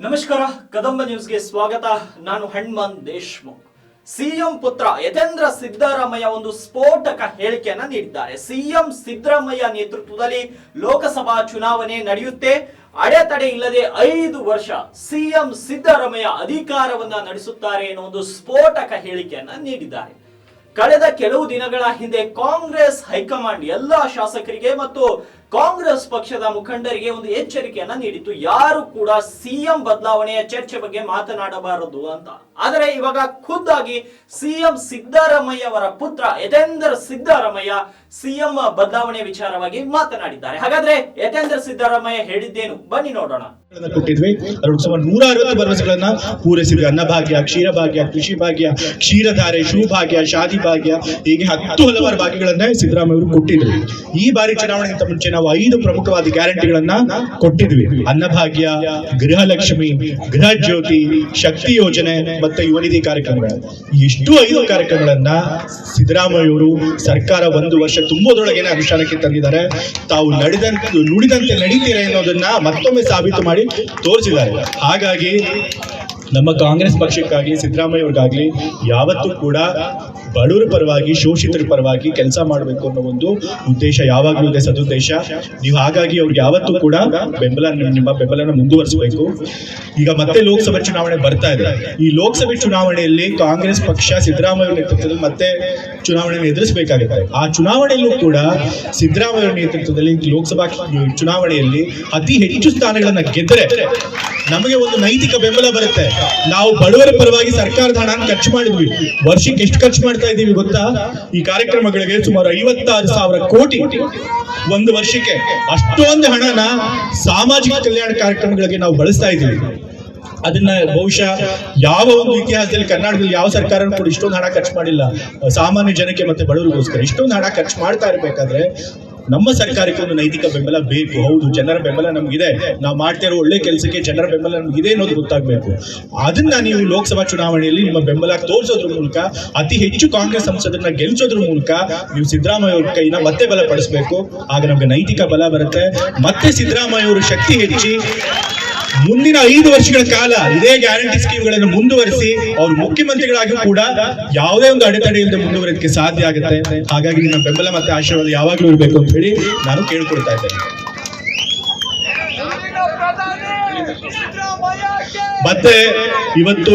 ನಮಸ್ಕಾರ, ಕದಂಬ ನ್ಯೂಸ್ಗೆ ಸ್ವಾಗತ. ನಾನು ಹನುಮಂತ್ ದೇಶ್ಮುಖ್. ಸಿಎಂ ಪುತ್ರ ಯತೇಂದ್ರ ಸಿದ್ದರಾಮಯ್ಯ ಒಂದು ಸ್ಫೋಟಕ ಹೇಳಿಕೆಯನ್ನ ನೀಡಿದ್ದಾರೆ. ಸಿಎಂ ಸಿದ್ದರಾಮಯ್ಯ ನೇತೃತ್ವದಲ್ಲಿ ಲೋಕಸಭಾ ಚುನಾವಣೆ ನಡೆಯುತ್ತೆ. ಅಡೆತಡೆ ಇಲ್ಲದೆ 5 ವರ್ಷ ಸಿಎಂ ಸಿದ್ದರಾಮಯ್ಯ ಅಧಿಕಾರವನ್ನ ನಡೆಸುತ್ತಾರೆ ಎನ್ನುವ ಒಂದು ಸ್ಫೋಟಕ ಹೇಳಿಕೆಯನ್ನ ನೀಡಿದ್ದಾರೆ. ಕಳೆದ ಕೆಲವು ದಿನಗಳ ಹಿಂದೆ ಕಾಂಗ್ರೆಸ್ ಹೈಕಮಾಂಡ್ ಎಲ್ಲಾ ಶಾಸಕರಿಗೆ ಮತ್ತು ಕಾಂಗ್ರೆಸ್ ಪಕ್ಷದ ಮುಖಂಡರಿಗೆ ಒಂದು ಎಚ್ಚರಿಕೆಯನ್ನ ನೀಡಿತ್ತು. ಯಾರು ಕೂಡ ಸಿಎಂ ಬದಲಾವಣೆಯ ಚರ್ಚೆ ಬಗ್ಗೆ ಮಾತನಾಡಬಾರದು ಅಂತ. ಆದರೆ ಇವಾಗ ಖುದ್ದಾಗಿ ಸಿಎಂ ಸಿದ್ದರಾಮಯ್ಯ ಅವರ ಪುತ್ರ ಯತೇಂದ್ರ ಸಿದ್ದರಾಮಯ್ಯ ಸಿಎಂ ಬದಲಾವಣೆ ವಿಚಾರವಾಗಿ ಮಾತನಾಡಿದ್ದಾರೆ. ಹಾಗಾದ್ರೆ ಯತೇಂದ್ರ ಸಿದ್ದರಾಮಯ್ಯ ಹೇಳಿದ್ದೇನು, ಬನ್ನಿ ನೋಡೋಣ. ಕೊಟ್ಟಿದ್ವಿ 160 ಭರವಸೆಗಳನ್ನ ಪೂರೈಸಿದ್ವಿ. ಅನ್ನಭಾಗ್ಯ, ಕ್ಷೀರಭಾಗ್ಯ, ಕೃಷಿ ಭಾಗ್ಯ, ಕ್ಷೀರಧಾರೆ, ಶಿವಭಾಗ್ಯ, ಶಾದಿ ಭಾಗ್ಯ, ಹೀಗೆ 10 ಹಲವಾರು ಭಾಗ್ಯಗಳನ್ನ ಸಿದ್ದರಾಮಯ್ಯ ಅವರು ಕೊಟ್ಟಿದ್ರು. ಈ ಬಾರಿ ಚುನಾವಣೆಗಿಂತ ಮುಂಚೆ ನಾವು 5 ಪ್ರಮುಖವಾದ ಗ್ಯಾರಂಟಿಗಳನ್ನ ಕೊಟ್ಟಿದ್ವಿ. ಅನ್ನಭಾಗ್ಯ, ಗೃಹಲಕ್ಷ್ಮಿ, ಗೃಹ ಜ್ಯೋತಿ, ಶಕ್ತಿ ಯೋಜನೆ ಮತ್ತೆ ಯುವ ನಿಧಿ ಕಾರ್ಯಕ್ರಮಗಳ. ಇಷ್ಟು 5 ಕಾರ್ಯಕ್ರಮಗಳನ್ನ ಸಿದ್ದರಾಮಯ್ಯ ಅವರು ಸರ್ಕಾರ 1 ವರ್ಷ ತುಂಬುವುದರೊಳಗೇನೆ ಅನುಷ್ಠಾನಕ್ಕೆ ತಂದಿದ್ದಾರೆ. ತಾವು ನುಡಿದಂತೆ ನಡೀತೀರಾ ಅನ್ನೋದನ್ನ ಮತ್ತೊಮ್ಮೆ ಸಾಬೀತು ಮಾಡಿ ತೋರಿಸಿದ್ದಾರೆ. ಹಾಗಾಗಿ ನಮ್ಮ ಕಾಂಗ್ರೆಸ್ ಪಕ್ಷಕ್ಕಾಗ್ಲಿ ಸಿದ್ದರಾಮಯ್ಯ ಅವ್ರಿಗಾಗ್ಲಿ ಯಾವತ್ತೂ ಕೂಡ ಬಡವರ ಪರವಾಗಿ, ಶೋಷಿತರ ಪರವಾಗಿ ಕೆಲಸ ಮಾಡಬೇಕು ಅನ್ನೋ ಒಂದು ಉದ್ದೇಶ ಯಾವಾಗಲೂ ಇದೆ, ಸದುದ್ದೇಶ. ನೀವು ಹಾಗಾಗಿ ಅವ್ರಿಗೆ ಯಾವತ್ತೂ ಕೂಡ ನಿಮ್ಮ ಬೆಂಬಲನ ಮುಂದುವರಿಸಬೇಕು. ಈಗ ಮತ್ತೆ ಲೋಕಸಭೆ ಚುನಾವಣೆ ಬರ್ತಾ ಇದೆ. ಈ ಲೋಕಸಭೆ ಚುನಾವಣೆಯಲ್ಲಿ ಕಾಂಗ್ರೆಸ್ ಪಕ್ಷ ಸಿದ್ದರಾಮಯ್ಯ ನೇತೃತ್ವದಲ್ಲಿ ಮತ್ತೆ ಚುನಾವಣೆಯನ್ನು ಎದುರಿಸಬೇಕಾಗುತ್ತೆ. ಆ ಚುನಾವಣೆಯಲ್ಲೂ ಕೂಡ ಸಿದ್ದರಾಮಯ್ಯ ನೇತೃತ್ವದಲ್ಲಿ ಲೋಕಸಭಾ ಚುನಾವಣೆಯಲ್ಲಿ ಅತಿ ಹೆಚ್ಚು ಸ್ಥಾನಗಳನ್ನ ಗೆದ್ದರೆ ನಮಗೆ ಒಂದು ನೈತಿಕ ಬೆಂಬಲ ಬರುತ್ತೆ. ನಾವು ಬಡವರ ಪರವಾಗಿ ಸರ್ಕಾರದ ಹಣ ಖರ್ಚು ಮಾಡಿದ್ವಿ. ವರ್ಷಕ್ಕೆ ಎಷ್ಟು ಖರ್ಚು ಮಾಡ್ತಾ ಇದ್ದೀವಿ ಗೊತ್ತಾ? ಈ ಕಾರ್ಯಕ್ರಮಗಳಿಗೆ ಸುಮಾರು 56,000 ಕೋಟಿ 1 ವರ್ಷಕ್ಕೆ. ಅಷ್ಟೊಂದು ಹಣನ ಸಾಮಾಜಿಕ ಕಲ್ಯಾಣ ಕಾರ್ಯಕ್ರಮಗಳಿಗೆ ನಾವು ಬಳಸ್ತಾ ಇದ್ದೀವಿ. ಅದನ್ನ ಬಹುಶಃ ಯಾವ ಒಂದು ಇತಿಹಾಸದಲ್ಲಿ ಕರ್ನಾಟಕದಲ್ಲಿ ಯಾವ ಸರ್ಕಾರ ಕೂಡ ಇಷ್ಟೊಂದು ಹಣ ಖರ್ಚು ಮಾಡಿಲ್ಲ ಸಾಮಾನ್ಯ ಜನಕ್ಕೆ ಮತ್ತೆ ಬಡವರಿಗೋಸ್ಕರ. ಇಷ್ಟೊಂದು ಹಣ ಖರ್ಚು ಮಾಡ್ತಾ ಇರಬೇಕಾದ್ರೆ ನಮ್ಮ ಸರ್ಕಾರಕ್ಕೆ ಒಂದು ನೈತಿಕ ಬೆಂಬಲ ಬೇಕು. ಹೌದು, ಜನರ ಬೆಂಬಲ ನಮ್ಗಿದೆ. ನಾವು ಮಾಡ್ತಾ ಇರೋ ಒಳ್ಳೆ ಕೆಲಸಕ್ಕೆ ಜನರ ಬೆಂಬಲ ನಮ್ಗಿದೆ ಅನ್ನೋದು ಗೊತ್ತಾಗಬೇಕು. ಅದನ್ನ ನೀವು ಲೋಕಸಭಾ ಚುನಾವಣೆಯಲ್ಲಿ ನಿಮ್ಮ ಬೆಂಬಲ ತೋರಿಸೋದ್ರ ಮೂಲಕ, ಅತಿ ಹೆಚ್ಚು ಕಾಂಗ್ರೆಸ್ ಸಂಸದರನ್ನ ಗೆಲ್ಲಿಸೋದ್ರ ಮೂಲಕ ನೀವು ಸಿದ್ದರಾಮಯ್ಯ ಅವ್ರ ಕೈನ ಮತ್ತೆ ಬಲಪಡಿಸಬೇಕು. ಆಗ ನಮ್ಗೆ ನೈತಿಕ ಬಲ ಬರುತ್ತೆ. ಮತ್ತೆ ಸಿದ್ದರಾಮಯ್ಯ ಅವರು ಶಕ್ತಿ ಹೆಚ್ಚಿ ಮುಂದಿನ 5 ವರ್ಷಗಳ ಕಾಲ ಇದೇ ಗ್ಯಾರಂಟಿ ಸ್ಕೀಮ್ಗಳನ್ನು ಮುಂದುವರಿಸಿ ಅವರು ಮುಖ್ಯಮಂತ್ರಿಗಳಾಗಿ ಕೂಡ ಯಾವುದೇ ಒಂದು ಅಡೆತಡೆ ಇಲ್ಲದೆ ಮುಂದುವರಿಯೋದಕ್ಕೆ ಸಾಧ್ಯ ಆಗುತ್ತೆ. ಹಾಗಾಗಿ ನಿಮ್ಮ ಬೆಂಬಲ ಮತ್ತೆ ಆಶೀರ್ವಾದ ಯಾವಾಗಲೂ ಇರಬೇಕು ಅಂತ ಹೇಳಿ ನಾನು ಕೇಳ್ಕೊಳ್ತಾ ಇದ್ದೇನೆ. ಮತ್ತೆ ಇವತ್ತು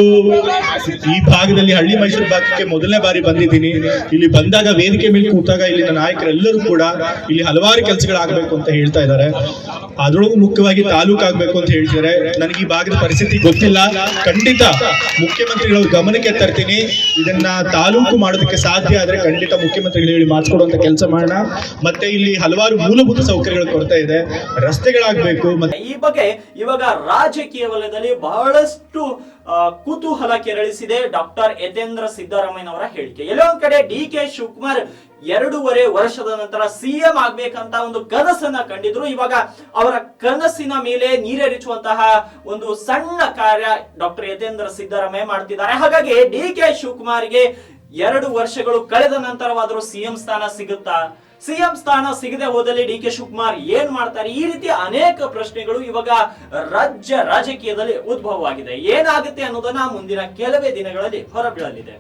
ಈ ಭಾಗದಲ್ಲಿ ಹಳ್ಳಿ ಮೈಸೂರು ಭಾಗಕ್ಕೆ ಮೊದಲನೇ ಬಾರಿ ಬಂದಿದ್ದೀನಿ. ಇಲ್ಲಿ ಬಂದಾಗ ವೇದಿಕೆ ಮೇಲೆ ಕೂತಾಗ ಇಲ್ಲಿನ ನಾಯಕರೆಲ್ಲರೂ ಕೂಡ ಇಲ್ಲಿ ಹಲವಾರು ಕೆಲಸಗಳಾಗಬೇಕು ಅಂತ ಹೇಳ್ತಾ ಇದ್ದಾರೆ. ಅದರೊಳಗೂ ಮುಖ್ಯವಾಗಿ ತಾಲೂಕು ಆಗ್ಬೇಕು ಅಂತ ಹೇಳ್ತಿದ್ದಾರೆ. ನನಗೆ ಈ ಭಾಗದ ಪರಿಸ್ಥಿತಿ ಗೊತ್ತಿಲ್ಲ. ಖಂಡಿತ ಮುಖ್ಯಮಂತ್ರಿಗಳ ಗಮನಕ್ಕೆ ತರ್ತೀನಿ. ಇದನ್ನ ತಾಲೂಕು ಮಾಡೋದಕ್ಕೆ ಸಾಧ್ಯ ಆದ್ರೆ ಖಂಡಿತ ಮುಖ್ಯಮಂತ್ರಿಗಳು ಹೇಳಿ ಮಾಡಿಸ್ಕೊಡುವಂತ ಕೆಲಸ ಮಾಡೋಣ. ಮತ್ತೆ ಇಲ್ಲಿ ಹಲವಾರು ಮೂಲಭೂತ ಸೌಕರ್ಯಗಳು ಕೊರತೆ ಇದೆ, ರಸ್ತೆಗಳಾಗಬೇಕು. ಮತ್ತೆ ಈ ಬಗ್ಗೆ ಇವಾಗ ರಾಜಕೀಯ ವಲಯದಲ್ಲಿ ಬಹಳಷ್ಟು ಕುತೂಹಲ ಕೆರಳಿಸಿದೆ ಡಾಕ್ಟರ್ ಯತೇಂದ್ರ ಸಿದ್ದರಾಮಯ್ಯನವರ ಹೇಳಿಕೆ. ಎಲ್ಲೋ ಒಂದ್ ಕಡೆ ಡಿ.ಕೆ. ಶಿವಕುಮಾರ್ 2.5 ವರ್ಷದ ನಂತರ ಸಿಎಂ ಆಗ್ಬೇಕಂತ ಒಂದು ಕನಸನ್ನ ಕಂಡಿದ್ರು. ಇವಾಗ ಅವರ ಕನಸಿನ ಮೇಲೆ ನೀರೆರಿಸುವಂತಹ ಒಂದು ಸಣ್ಣ ಕಾರ್ಯ ಡಾಕ್ಟರ್ ಯತೇಂದ್ರ ಸಿದ್ದರಾಮಯ್ಯ ಮಾಡ್ತಿದ್ದಾರೆ. ಹಾಗಾಗಿ ಡಿ.ಕೆ. ಶಿವಕುಮಾರ್ಗೆ 2 ವರ್ಷಗಳು ಕಳೆದ ನಂತರವಾದರೂ ಸಿಎಂ ಸ್ಥಾನ ಸಿಗುತ್ತಾ? ಸಿಎಂ ಸ್ಥಾನ ಸಿಗದೆ ಹೋದಲ್ಲಿ ಡಿ.ಕೆ. ಶಿವಕುಮಾರ್ ಏನ್ ಮಾಡ್ತಾರೆ? ಈ ರೀತಿ ಅನೇಕ ಪ್ರಶ್ನೆಗಳು ಇವಾಗ ರಾಜ್ಯ ರಾಜಕೀಯದಲ್ಲಿ ಉದ್ಭವವಾಗಿದೆ. ಏನಾಗುತ್ತೆ ಅನ್ನೋದನ್ನ ಮುಂದಿನ ಕೆಲವೇ ದಿನಗಳಲ್ಲಿ ಹೊರಬೀಳಲಿದೆ.